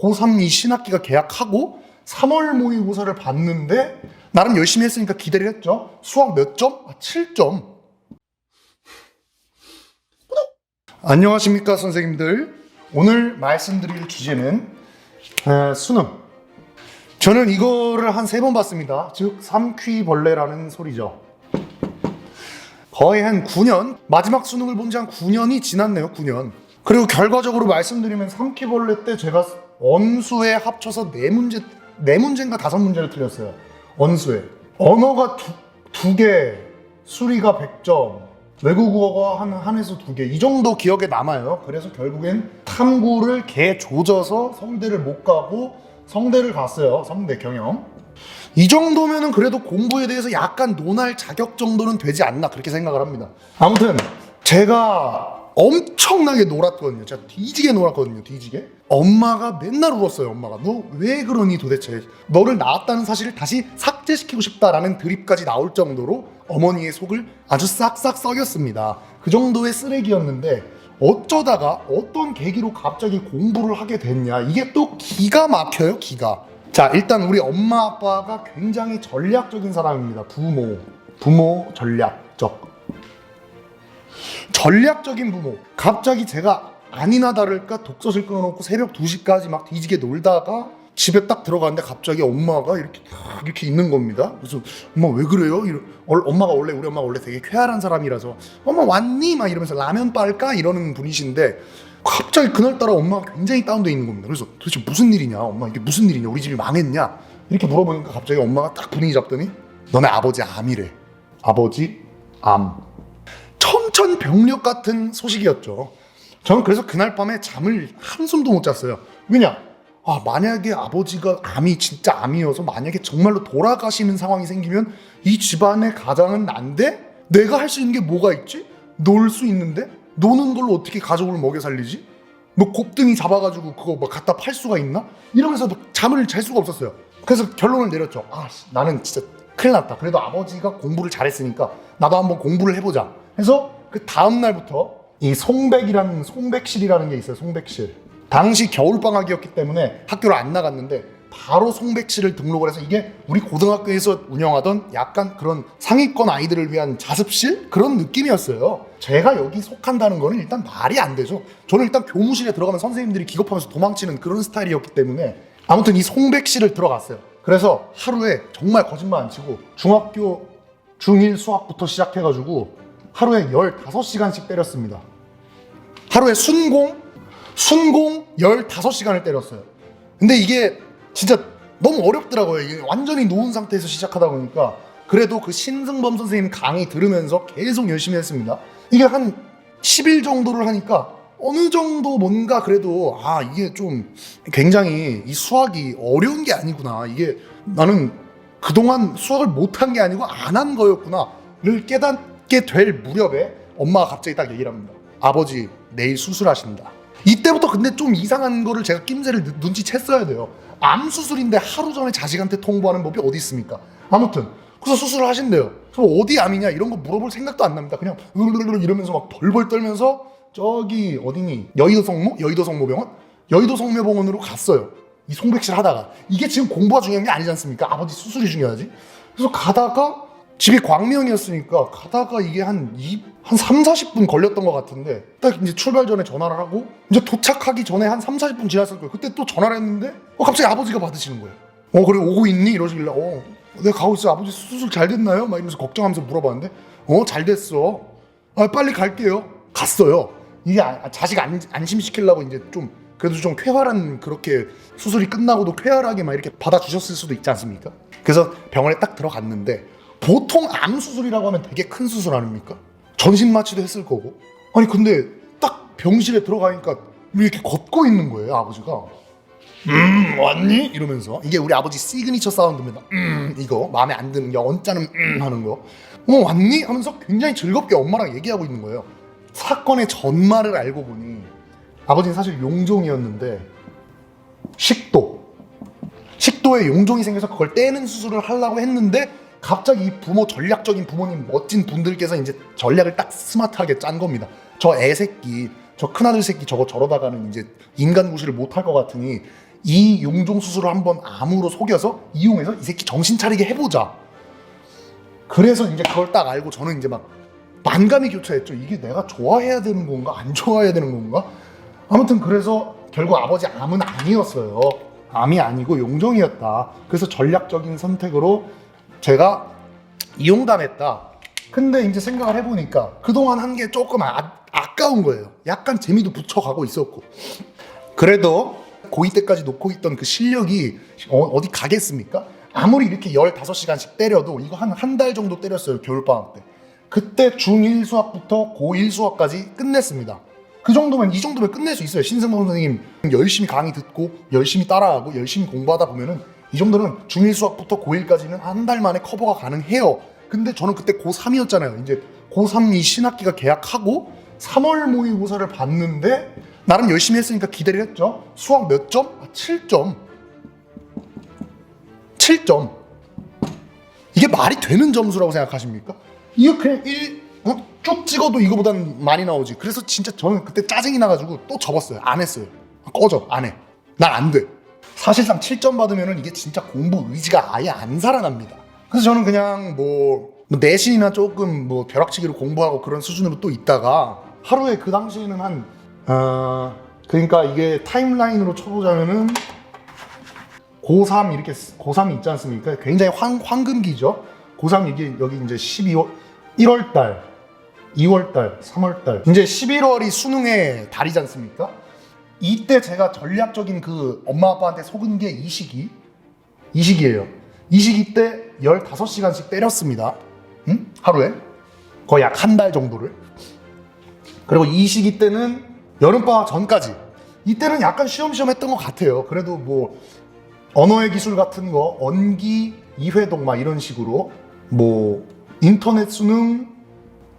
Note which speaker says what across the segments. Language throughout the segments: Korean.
Speaker 1: 고3 이 신학기가 개학하고 3월 모의고사를 봤는데 나름 열심히 했으니까 기대를 했죠. 수학 몇 점? 7점. 안녕하십니까 선생님들. 오늘 말씀드릴 주제는 수능. 저는 이거를 한 3번 봤습니다. 즉 삼퀴벌레라는 소리죠. 거의 한 9년, 마지막 수능을 본 지 한 9년이 지났네요. 9년. 그리고 결과적으로 말씀드리면 삼퀴벌레 때 제가 언수에 합쳐서 4문제인가 5문제를 틀렸어요. 언수에. 언어가 두 개, 수리가 100점, 외국어가 한에서 2개, 이 정도 기억에 남아요. 그래서 결국엔 탐구를 개 조져서 성대를 못 가고 성대를 갔어요. 성대 경영. 이 정도면은 그래도 공부에 대해서 약간 논할 자격 정도는 되지 않나 그렇게 생각을 합니다. 아무튼 제가 엄청나게 놀았거든요. 제가 뒤지게 놀았거든요. 뒤지게. 엄마가 맨날 울었어요. 엄마가 너 왜 그러니 도대체. 너를 낳았다는 사실을 다시 삭제시키고 싶다라는 드립까지 나올 정도로 어머니의 속을 아주 싹싹 썩였습니다. 그 정도의 쓰레기였는데 어쩌다가 어떤 계기로 갑자기 공부를 하게 됐냐. 이게 또 기가 막혀요. 기가. 자, 일단 우리 엄마 아빠가 굉장히 전략적인 사람입니다. 부모 전략적인 부모. 갑자기 제가 아니나 다를까 독서실 끊어놓고 새벽 2시까지 막 뒤지게 놀다가 집에 딱 들어갔는데 갑자기 엄마가 이렇게 있는 겁니다. 그래서 엄마 왜 그래요? 우리 엄마가 원래 되게 쾌활한 사람이라서 엄마 왔니? 막 이러면서 라면 빨까? 이러는 분이신데 갑자기 그날따라 엄마가 굉장히 다운돼 있는 겁니다. 그래서 도대체 무슨 일이냐? 엄마 이게 무슨 일이냐? 우리 집이 망했냐? 이렇게 물어보니까 갑자기 엄마가 딱 분위기 잡더니 너네 아버지 암이래. 아버지 암. 천천병력 같은 소식이었죠. 저는 그래서 그날 밤에 잠을 한숨도 못 잤어요. 왜냐? 만약에 아버지가 암이 진짜 암이어서 만약에 정말로 돌아가시는 상황이 생기면 이 집안의 가장은 난데 내가 할 수 있는 게 뭐가 있지? 놀 수 있는데? 노는 걸로 어떻게 가족을 먹여 살리지? 뭐 곱등이 잡아가지고 그거 뭐 갖다 팔 수가 있나? 이러면서 잠을 잘 수가 없었어요. 그래서 결론을 내렸죠. 나는 진짜 큰일 났다. 그래도 아버지가 공부를 잘했으니까 나도 한번 공부를 해보자. 그래서 그 다음 날부터 이 송백실이라는 게 있어요. 송백실. 당시 겨울방학이었기 때문에 학교를 안 나갔는데 바로 송백실을 등록을 해서 이게 우리 고등학교에서 운영하던 약간 그런 상위권 아이들을 위한 자습실? 그런 느낌이었어요. 제가 여기 속한다는 거는 일단 말이 안 되죠. 저는 일단 교무실에 들어가면 선생님들이 기겁하면서 도망치는 그런 스타일이었기 때문에 아무튼 이 송백실을 들어갔어요. 그래서 하루에 정말 거짓말 안 치고 중학교 중1 수학부터 시작해가지고 하루에 15시간씩 때렸습니다. 하루에 순공 15시간을 때렸어요. 근데 이게 진짜 너무 어렵더라고요. 이게 완전히 놓은 상태에서 시작하다 보니까. 그래도 그 신승범 선생님 강의 들으면서 계속 열심히 했습니다. 이게 한 10일 정도를 하니까 어느 정도 뭔가 그래도 이게 좀 굉장히 이 수학이 어려운 게 아니구나. 이게 나는 그동안 수학을 못한 게 아니고 안 한 거였구나를 깨닫게 될 무렵에 엄마가 갑자기 딱 얘기를 합니다. 아버지 내일 수술하신다. 이때부터 근데 좀 이상한 거를 제가 낌새를 눈치챘어야 돼요. 암 수술인데 하루 전에 자식한테 통보하는 법이 어디 있습니까? 아무튼 그래서 수술을 하신대요. 그럼 어디 암이냐 이런 거 물어볼 생각도 안 납니다. 그냥 이러면서 막 벌벌 떨면서 저기 어디니 여의도성모병원? 여의도성모병원으로 갔어요. 이 송백실 하다가 이게 지금 공부가 중요한 게 아니지 않습니까? 아버지 수술이 중요하지. 그래서 가다가 집이 광명이었으니까 가다가 이게 한 3-40분 걸렸던 것 같은데 딱 이제 출발 전에 전화를 하고 이제 도착하기 전에 한 3-40분 지났을 거예요. 그때 또 전화를 했는데 갑자기 아버지가 받으시는 거예요. 그래 오고 있니? 이러시길래 내가 가고 있어. 아버지 수술 잘 됐나요? 막 이러면서 걱정하면서 물어봤는데 잘 됐어. 빨리 갈게요. 갔어요. 이게 자식 안심시키려고 이제 좀 그래도 좀 쾌활한 그렇게 수술이 끝나고도 쾌활하게 막 이렇게 받아주셨을 수도 있지 않습니까? 그래서 병원에 딱 들어갔는데 보통 암 수술이라고 하면 되게 큰 수술 아닙니까? 전신 마취도 했을 거고. 근데 딱 병실에 들어가니까 이렇게 걷고 있는 거예요. 아버지가 왔니? 이러면서 이게 우리 아버지 시그니처 사운드입니다. 이거 마음에 안 드는 게 언짢은 하는 거. 왔니? 하면서 굉장히 즐겁게 엄마랑 얘기하고 있는 거예요. 사건의 전말을 알고 보니 아버지는 사실 용종이었는데 식도에 용종이 생겨서 그걸 떼는 수술을 하려고 했는데 갑자기 이 전략적인 부모님 멋진 분들께서 이제 전략을 딱 스마트하게 짠 겁니다. 저 큰아들 새끼 저러다가는 이제 인간 구실을 못할 것 같으니 이 용종 수술을 한번 암으로 속여서 이용해서 이 새끼 정신 차리게 해보자. 그래서 이제 그걸 딱 알고 저는 이제 막 만감이 교차했죠. 이게 내가 좋아해야 되는 건가 안 좋아해야 되는 건가. 아무튼 그래서 결국 아버지 암은 아니었어요. 암이 아니고 용종이었다. 그래서 전략적인 선택으로 제가 이용담했다. 근데 이제 생각을 해보니까 그동안 한 게 조금 아까운 거예요. 약간 재미도 붙여가고 있었고. 그래도 고2 때까지 놓고 있던 그 실력이 어디 가겠습니까? 아무리 이렇게 15시간씩 때려도 이거 한 달 정도 때렸어요. 겨울방학 때. 그때 중1 수학부터 고1 수학까지 끝냈습니다. 이 정도면 끝낼 수 있어요. 신승범 선생님 열심히 강의 듣고 열심히 따라하고 열심히 공부하다 보면은 이 정도는 중1 수학부터 고1까지는 한 달 만에 커버가 가능해요. 근데 저는 그때 고3이었잖아요. 이제 고3 이 신학기가 개학하고 3월 모의고사를 봤는데 나름 열심히 했으니까 기대를 했죠. 수학 몇 점? 7점. 7점. 이게 말이 되는 점수라고 생각하십니까? 이거 그냥 쭉 찍어도 이거보다는 많이 나오지. 그래서 진짜 저는 그때 짜증이 나가지고 또 접었어요. 안 했어요. 꺼져. 안 해. 난 안 돼. 사실상 7점 받으면 이게 진짜 공부 의지가 아예 안 살아납니다. 그래서 저는 그냥 뭐 내신이나 조금 뭐 벼락치기로 공부하고 그런 수준으로 또 있다가 하루에 그 당시에는 그러니까 이게 타임라인으로 쳐보자면은 고3 이렇게 고3이 있지 않습니까? 굉장히 황금기죠. 고3 이게 여기 이제 12월 1월달 2월달 3월달 이제 11월이 수능의 달이지 않습니까? 이때 제가 전략적인 그 엄마 아빠한테 속은 게 이 시기예요. 이 시기 때 15시간씩 때렸습니다. 응? 하루에 거의 약 한 달 정도를. 그리고 이 시기 때는 여름방학 전까지 이때는 약간 쉬엄쉬엄 했던 것 같아요. 그래도 뭐 언어의 기술 같은 거 언기, 이회동 막 이런 식으로 뭐 인터넷 수능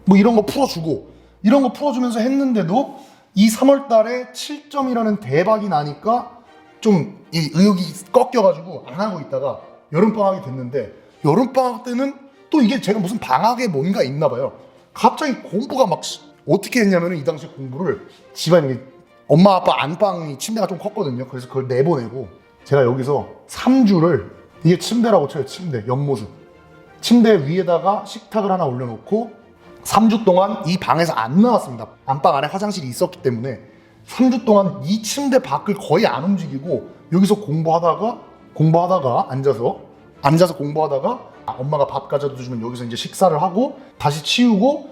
Speaker 1: 뭐 이런 거 풀어주고 이런 거 풀어주면서 했는데도 이 3월 달에 7점이라는 대박이 나니까 좀 이 의욕이 꺾여가지고 안 하고 있다가 여름방학이 됐는데 여름방학 때는 또 이게 제가 무슨 방학에 뭔가 있나 봐요. 갑자기 공부가 막 어떻게 했냐면 이 당시 공부를 집안에 엄마 아빠 안방이 침대가 좀 컸거든요. 그래서 그걸 내보내고 제가 여기서 3주를 이게 침대라고 쳐요. 침대 옆모습 침대 위에다가 식탁을 하나 올려놓고 3주 동안 이 방에서 안 나왔습니다. 안방 안에 화장실이 있었기 때문에 3주 동안 이 침대 밖을 거의 안 움직이고 여기서 공부하다가 앉아서 공부하다가 엄마가 밥 가져다 주면 여기서 이제 식사를 하고 다시 치우고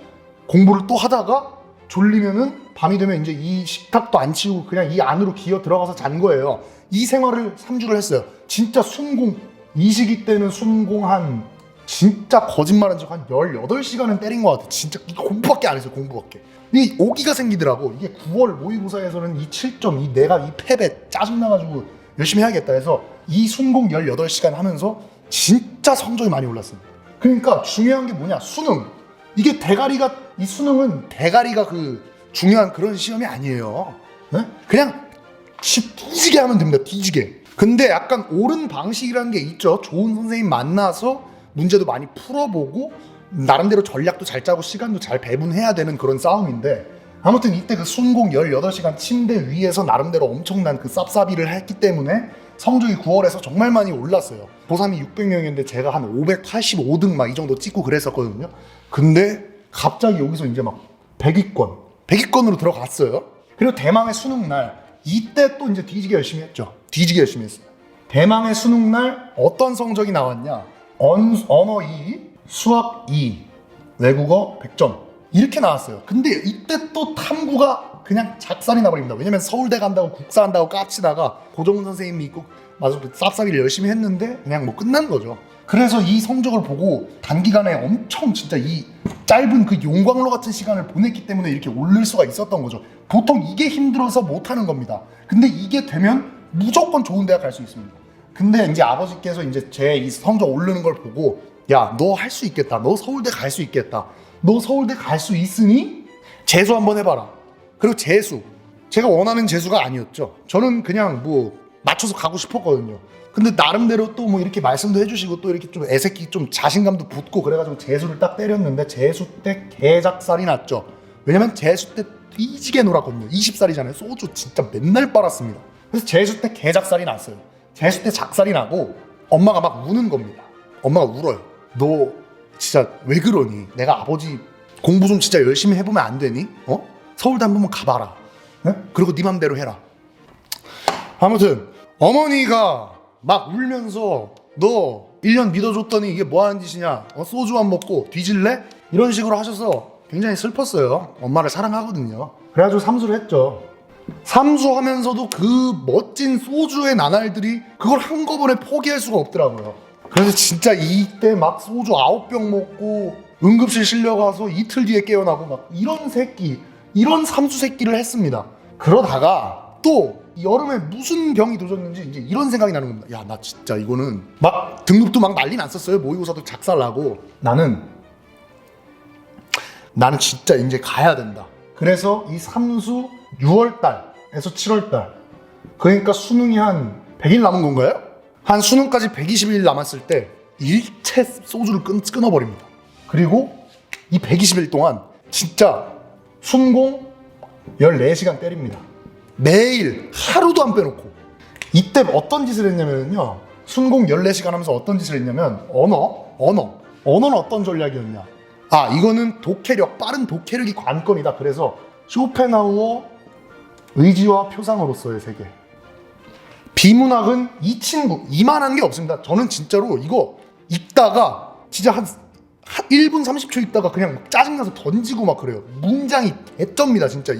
Speaker 1: 공부를 또 하다가 졸리면은 밤이 되면 이제 이 식탁도 안 치우고 그냥 이 안으로 기어 들어가서 잔 거예요. 이 생활을 3주를 했어요. 진짜 순공 이 시기 때는 순공 한 진짜 거짓말한 적 한 18시간은 때린 것 같아. 진짜 공부밖에 안 했어요. 공부밖에. 이 오기가 생기더라고. 이게 9월 모의고사에서는 이 7점, 내가 이 패배 짜증나가지고 열심히 해야겠다 해서 이 순공 18시간 하면서 진짜 성적이 많이 올랐어요. 그러니까 중요한 게 뭐냐? 수능. 이게 이 수능은 대가리가 그 중요한 그런 시험이 아니에요. 네? 그냥 뒤지게 하면 됩니다. 뒤지게. 근데 약간 옳은 방식이라는 게 있죠. 좋은 선생님 만나서 문제도 많이 풀어보고 나름대로 전략도 잘 짜고 시간도 잘 배분해야 되는 그런 싸움인데 아무튼 이때 그 순공 18시간 침대 위에서 나름대로 엄청난 그 쌉싸비를 했기 때문에 성적이 9월에서 정말 많이 올랐어요. 고3이 600명이었는데 제가 한 585등 막 이 정도 찍고 그랬었거든요. 근데 갑자기 여기서 이제 막 100위권으로 들어갔어요. 그리고 대망의 수능 날 이때 또 이제 뒤지게 열심히 했죠. 뒤지게 열심히 했어요. 대망의 수능 날 어떤 성적이 나왔냐? 언어 2, 수학 2, 외국어 100점 이렇게 나왔어요. 근데 이때 또 탐구가 그냥 작살이 나버립니다. 왜냐면 서울대 간다고 국사한다고 깝치다가 고정훈 선생님이 있고 맞아 쌉싸비를 열심히 했는데 그냥 뭐 끝난 거죠. 그래서 이 성적을 보고 단기간에 엄청 진짜 이 짧은 그 용광로 같은 시간을 보냈기 때문에 이렇게 오를 수가 있었던 거죠. 보통 이게 힘들어서 못하는 겁니다. 근데 이게 되면 무조건 좋은 대학 갈 수 있습니다. 근데 이제 아버지께서 이제 제 이 성적 오르는 걸 보고 야, 너 할 수 있겠다. 너 서울대 갈 수 있겠다. 너 서울대 갈 수 있으니 재수 한번 해봐라. 그리고 재수. 제가 원하는 재수가 아니었죠. 저는 그냥 뭐 맞춰서 가고 싶었거든요. 근데 나름대로 또 뭐 이렇게 말씀도 해주시고 또 이렇게 좀 애새끼 좀 자신감도 붙고 그래가지고 재수를 딱 때렸는데 재수 때 개작살이 났죠. 왜냐면 재수 때 뒤지게 놀았거든요. 20살이잖아요. 소주 진짜 맨날 빨았습니다. 그래서 재수 때 개작살이 났어요. 재수 때 작살이 나고 엄마가 막 우는 겁니다. 엄마가 울어요. 너 진짜 왜 그러니? 내가 아버지 공부 좀 진짜 열심히 해보면 안 되니? 서울대 한 번만 가봐라. 그리고 네 맘대로 해라. 아무튼 어머니가 막 울면서 너 1년 믿어줬더니 이게 뭐하는 짓이냐? 소주 안 먹고 뒤질래? 이런 식으로 하셔서 굉장히 슬펐어요. 엄마를 사랑하거든요. 그래가지고 삼수를 했죠. 삼수하면서도 그 멋진 소주의 나날들이 그걸 한꺼번에 포기할 수가 없더라고요. 그래서 진짜 이때 막 소주 9병 먹고 응급실 실려가서 이틀 뒤에 깨어나고 막 이런 삼수 새끼를 했습니다. 그러다가 또 여름에 무슨 병이 도졌는지 이제 이런 생각이 나는 겁니다. 야, 나 진짜 이거는 막 등급도 막 난리 났었어요. 모의고사도 작살나고 나는 진짜 이제 가야 된다. 그래서 이 삼수 6월달에서 7월달, 그러니까 수능이 한 100일 남은 건가요? 한 수능까지 120일 남았을 때 일체 소주를 끊어버립니다. 그리고 이 120일 동안 진짜 순공 14시간 때립니다. 매일 하루도 안 빼놓고. 이때 어떤 짓을 했냐면요, 순공 14시간 하면서 어떤 짓을 했냐면 언어는 어떤 전략이었냐. 이거는 빠른 독해력이 관건이다. 그래서 쇼펜하우어 의지와 표상으로서의 세계. 비문학은 이 친구 이만한 게 없습니다. 저는 진짜로 이거 읽다가 진짜 한 1분 30초 읽다가 그냥 짜증나서 던지고 막 그래요. 문장이 개쩝니다. 진짜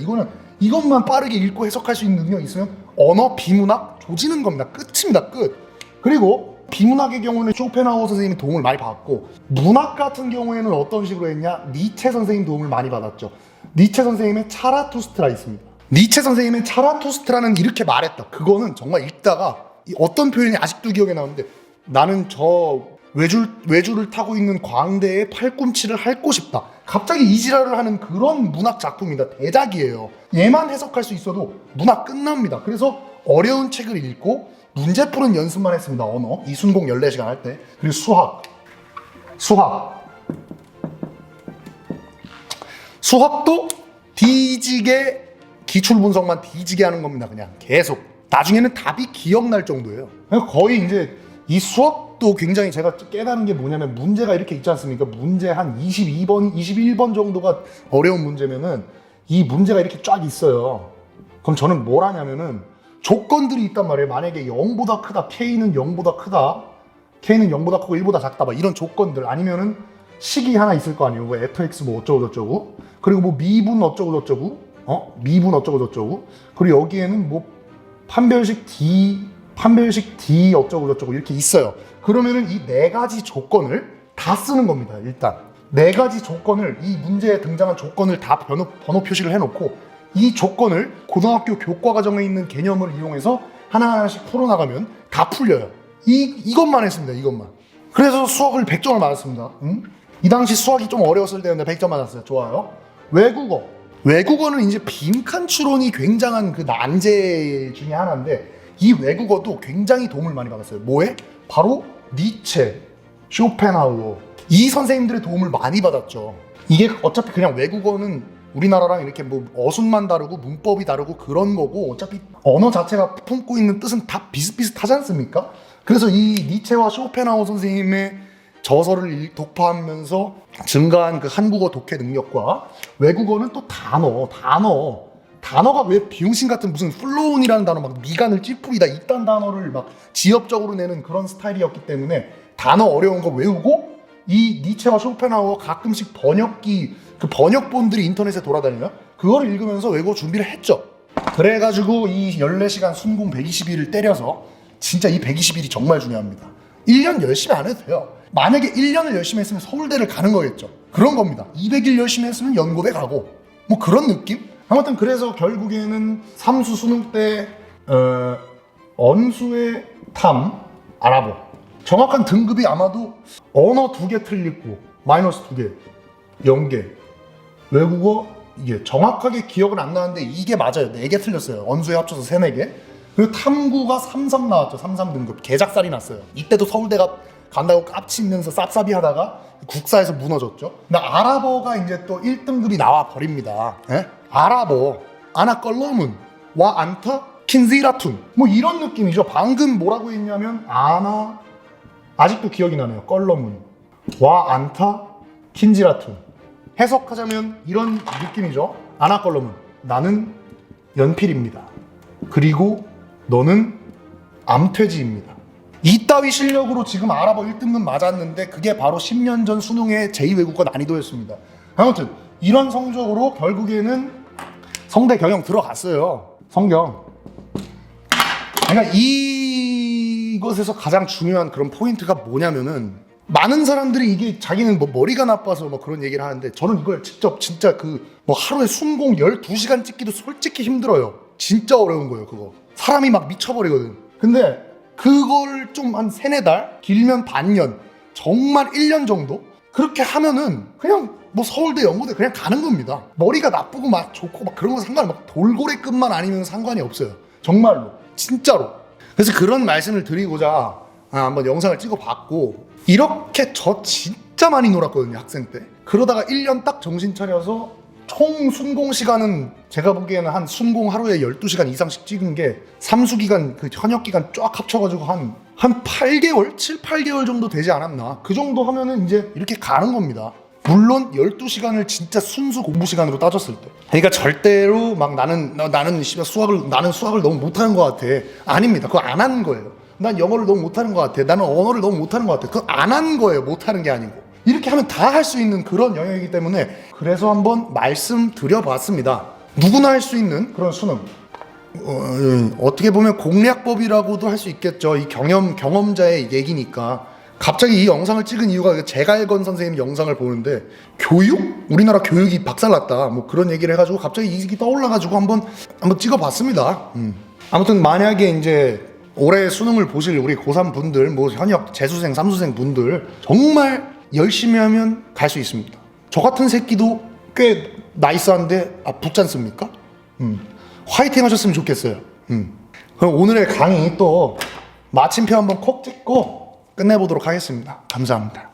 Speaker 1: 이것만 빠르게 읽고 해석할 수 있는 능력이 있으면 언어, 비문학 조지는 겁니다. 끝입니다. 끝. 그리고 비문학의 경우는 쇼펜하우어 선생님이 도움을 많이 받았고, 문학 같은 경우에는 어떤 식으로 했냐? 니체 선생님 도움을 많이 받았죠. 니체 선생님의 차라투스트라 있습니다. 니체 선생님의 차라투스트라는 이렇게 말했다. 그거는 정말 읽다가 어떤 표현이 아직도 기억에 나는데, 나는 저 외주를 타고 있는 광대에 팔꿈치를 핥고 싶다. 갑자기 이 지랄을 하는 그런 문학 작품이다. 대작이에요. 얘만 해석할 수 있어도 문학 끝납니다. 그래서 어려운 책을 읽고 문제 푸는 연습만 했습니다. 언어. 이 순공 14시간 할 때. 그리고 수학도 뒤지게 기출 분석만 뒤지게 하는 겁니다. 그냥 계속. 나중에는 답이 기억날 정도예요. 거의 이제 이 수학도 굉장히 제가 깨달은 게 뭐냐면, 문제가 이렇게 있지 않습니까? 문제 한 22번, 21번 정도가 어려운 문제면은 이 문제가 이렇게 쫙 있어요. 그럼 저는 뭘 하냐면은 조건들이 있단 말이에요. 만약에 0보다 크다, K는 0보다 크다, K는 0보다 크고 1보다 작다, 막 이런 조건들, 아니면은 식이 하나 있을 거 아니에요. 뭐 fx 뭐 어쩌고 저쩌고, 그리고 뭐 미분 어쩌고 저쩌고, 미분 어쩌고 저쩌고, 그리고 여기에는 뭐 판별식 D 어쩌고 저쩌고 이렇게 있어요. 그러면은 이 4가지 조건을 다 쓰는 겁니다. 일단 4가지 조건을, 이 문제에 등장한 조건을 다 번호 표시를 해놓고, 이 조건을 고등학교 교과 과정에 있는 개념을 이용해서 하나하나씩 풀어나가면 다 풀려요. 이것만 했습니다. 이것만. 그래서 수학을 100점을 맞았습니다. 이 당시 수학이 좀 어려웠을 때였는데 100점 맞았어요. 좋아요. 외국어는 이제 빈칸 추론이 굉장한 그 난제 중에 하나인데, 이 외국어도 굉장히 도움을 많이 받았어요. 뭐에? 바로 니체, 쇼펜하우어, 이 선생님들의 도움을 많이 받았죠. 이게 어차피 그냥 외국어는 우리나라랑 이렇게 뭐 어순만 다르고 문법이 다르고 그런 거고, 어차피 언어 자체가 품고 있는 뜻은 다 비슷비슷하지 않습니까? 그래서 이 니체와 쇼펜하우어 선생님의 저서를 독파하면서 증가한 그 한국어 독해 능력과, 외국어는 또 단어가 왜 비용신 같은 무슨 플로운이라는 단어, 막 미간을 찌푸리다 이딴 단어를 막 지엽적으로 내는 그런 스타일이었기 때문에 단어 어려운 거 외우고, 이 니체와 쇼펜하우어 가끔씩 그 번역본들이 인터넷에 돌아다니면 그거를 읽으면서 외국어 준비를 했죠. 그래가지고 이 14시간 순공 120일을 때려서, 진짜 이 120일이 정말 중요합니다. 1년 열심히 안 해도 돼요. 만약에 1년을 열심히 했으면 서울대를 가는 거겠죠. 그런 겁니다. 200일 열심히 했으면 연고대 가고, 뭐 그런 느낌? 아무튼 그래서 결국에는 삼수 수능 때 언수의 탐, 아랍어, 정확한 등급이 아마도 언어 2개 틀리고 마이너스 2개, 0개, 외국어 이게 정확하게 기억은 안 나는데 이게 맞아요. 4개 틀렸어요. 언수에 합쳐서 3, 4개. 그리고 탐구가 3, 나왔죠. 3 등급. 개작살이 났어요. 이때도 서울대가 간다고 깝치면서 쌉싸비 하다가 국사에서 무너졌죠. 근데 아랍어가 이제 또 1등급이 나와 버립니다. 예? 아랍어, 아나 껄러문 와 안타 킨지라툰 뭐 이런 느낌이죠. 방금 뭐라고 했냐면 아나 아직도 기억이 나네요. 껄러문 와 안타 킨지라툰 해석하자면 이런 느낌이죠. 아나 껄러문 나는 연필입니다. 그리고 너는 암퇴지입니다. 이따위 실력으로 지금 아랍어 1등급 맞았는데 그게 바로 10년 전 수능의 제2외국어 난이도였습니다. 아무튼 이런 성적으로 결국에는 성대 경영 들어갔어요. 성경. 그러니까 이것에서 가장 중요한 그런 포인트가 뭐냐면은 많은 사람들이 이게 자기는 뭐 머리가 나빠서 뭐 그런 얘기를 하는데 저는 이걸 직접 진짜 그 뭐 하루에 순공 12시간 찍기도 솔직히 힘들어요. 진짜 어려운 거예요, 그거. 사람이 막 미쳐버리거든. 근데 그걸 좀 한 3-4달? 길면 반년, 정말 1년 정도? 그렇게 하면은 그냥 뭐 서울대, 연고대 그냥 가는 겁니다. 머리가 나쁘고 막 좋고 막 그런 거 상관이 막 돌고래급만 아니면 상관이 없어요. 정말로. 진짜로. 그래서 그런 말씀을 드리고자 한번 영상을 찍어봤고 이렇게 저 진짜 많이 놀았거든요, 학생 때. 그러다가 1년 딱 정신 차려서 총 순공 시간은 제가 보기에는 한 순공 하루에 12시간 이상씩 찍은 게 삼수기간 그 현역기간 쫙 합쳐가지고 한 8개월? 7, 8개월 정도 되지 않았나. 그 정도 하면은 이제 이렇게 가는 겁니다. 물론 12시간을 진짜 순수 공부 시간으로 따졌을 때. 그러니까 절대로 막 나는 수학을 너무 못하는 것 같아. 아닙니다. 그거 안 하는 거예요. 난 영어를 너무 못하는 것 같아. 나는 언어를 너무 못하는 것 같아. 그거 안 하는 거예요. 못하는 게 아니고. 이렇게 하면 다 할 수 있는 그런 영역이기 때문에 그래서 한번 말씀드려봤습니다. 누구나 할 수 있는 그런 수능. 어떻게 보면 공략법이라고도 할 수 있겠죠. 이 경험자의 얘기니까. 갑자기 이 영상을 찍은 이유가 제갈건 선생님 영상을 보는데 교육? 우리나라 교육이 박살났다. 뭐 그런 얘기를 해가지고 갑자기 이 얘기 떠올라가지고 한번 찍어봤습니다. 아무튼 만약에 이제 올해 수능을 보실 우리 고3 분들, 뭐 현역 재수생, 삼수생 분들 정말 열심히 하면 갈 수 있습니다. 저 같은 새끼도 꽤 나이스한데 붙지 않습니까? 화이팅 하셨으면 좋겠어요. 그럼 오늘의 강의 또 마침표 한번 콕 찍고 끝내보도록 하겠습니다. 감사합니다.